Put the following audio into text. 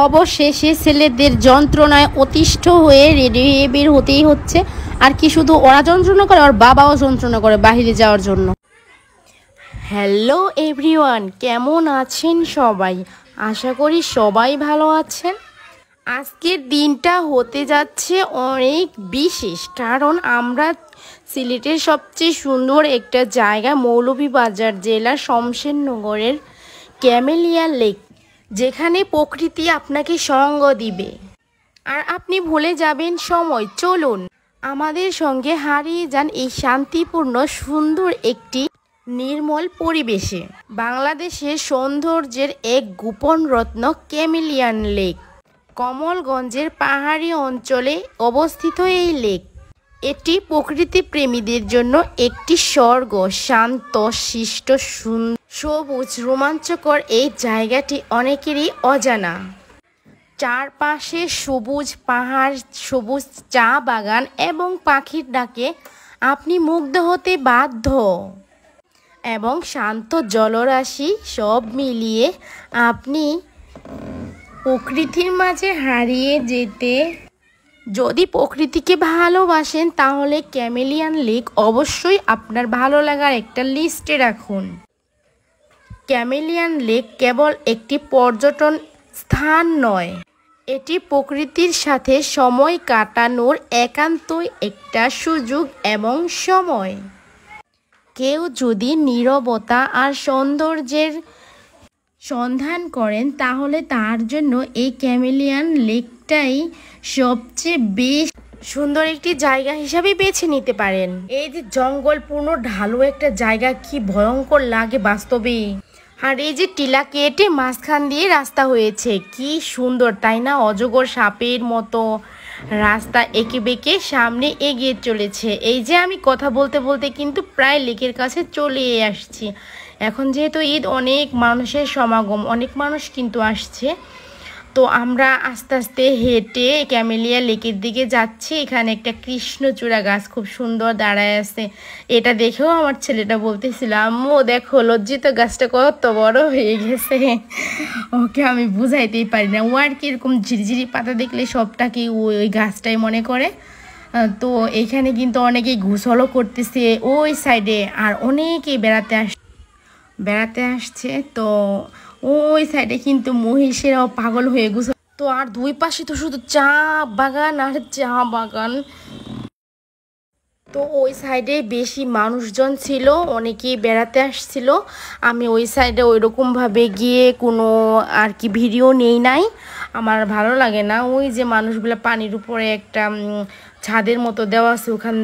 অবশেষে ছেলেদের যন্ত্রণায় অতিষ্ঠ হয়ে রেডি হয়ে বের হতেই হচ্ছে। আর কি শুধু ওরা যন্ত্রণা করে, ওর বাবাও যন্ত্রণা করে বাইরে যাওয়ার জন্য। হ্যালো এভরিওয়ান, কেমন আছেন সবাই? আশা করি সবাই ভালো আছেন। আজকের দিনটা হতে যাচ্ছে অনেক বিশেষ, কারণ আমরা সিলেটের সবচেয়ে সুন্দর একটা জায়গা মৌলভীবাজার জেলার শমশেরনগরের ক্যামেলিয়া লেক, যেখানে প্রকৃতি আপনাকে সঙ্গ দিবে আর আপনি ভুলে যাবেন সময়। চলুন আমাদের সঙ্গে হারিয়ে যান এই শান্তিপূর্ণ সুন্দর একটি নির্মল পরিবেশে। বাংলাদেশের সৌন্দর্যের এক গোপন রত্ন ক্যামেলিয়ান লেক। কমলগঞ্জের পাহাড়ি অঞ্চলে অবস্থিত এই লেক, এটি প্রকৃতি প্রেমীদের জন্য একটি স্বর্গ। শান্ত, শিষ্ট, সবুজ, রোমাঞ্চকর এই জায়গাটি অনেকেরই অজানা। চারপাশে সবুজ পাহাড়, সবুজ চা বাগান এবং পাখির ডাকে আপনি মুগ্ধ হতে বাধ্য, এবং শান্ত জলরাশি, সব মিলিয়ে আপনি প্রকৃতির মাঝে হারিয়ে যেতে। যদি প্রকৃতিকে ভালোবাসেন তাহলে ক্যামেলিয়ান লেক অবশ্যই আপনার ভালো লাগার একটা লিস্টে রাখুন। ক্যামেলিয়ান লেক কেবল একটি পর্যটন স্থান নয়, এটি প্রকৃতির সাথে সময় কাটানোর একান্তই একটা সুযোগ এবং সময়। কেউ যদি নীরবতা আর সৌন্দর্যের সন্ধান করেন তাহলে তার জন্য এই ক্যামেলিয়ান লেকটাই সবচেয়ে বেশ সুন্দর একটি জায়গা হিসাবে বেছে নিতে পারেন। এই যে জঙ্গলপূর্ণ ঢালু একটা জায়গা, কি ভয়ঙ্কর লাগে বাস্তবে। আর এই যে টিলা কেটে মাঝখান দিয়ে রাস্তা হয়েছে, কি সুন্দর তাই না? অজগর সাপের মতো রাস্তা এঁকে বেঁকে সামনে এগিয়ে চলেছে। এই যে আমি কথা বলতে বলতে কিন্তু প্রায় লেকের কাছে চলে আসছি। এখন যেহেতু ঈদ, অনেক মানুষের সমাগম, অনেক মানুষ কিন্তু আসছে। তো আমরা আস্তে আস্তে হেঁটে ক্যামেলিয়া লেকের দিকে যাচ্ছি। এখানে একটা কৃষ্ণচূড়া গাছ খুব সুন্দর দাঁড়ায় আছে। এটা দেখেও আমার ছেলেটা বলতেছিল, আম্মু দেখো লজ্জিত গাছটা কত বড় হয়ে গেছে। ওকে আমি বুঝাইতেই পারি না, ও আর কি এরকম ঝিরিঝিরি পাতা দেখলে সবটাকে ওই গাছটাই মনে করে। তো এখানে কিন্তু অনেকেই গোসলও করতেছে ওই সাইডে, আর অনেকেই বেড়াতে আসছে। তো ওই সাইডে কিন্তু মহিষেরাও পাগল হয়ে গেছে। তো আর দুই পাশে তো শুধু চা বাগান আর চা বাগান। তো ওই সাইডে বেশি মানুষজন ছিল, অনেকেই বেড়াতে আসছিল। আমি ওই সাইডে ওইরকমভাবে গিয়ে কোনো আর কি ভিডিও নেই নাই, আমার ভালো লাগে না। ওই যে মানুষগুলো পানির উপরে একটা ছাদের মতো দেওয়া আছে, ওখান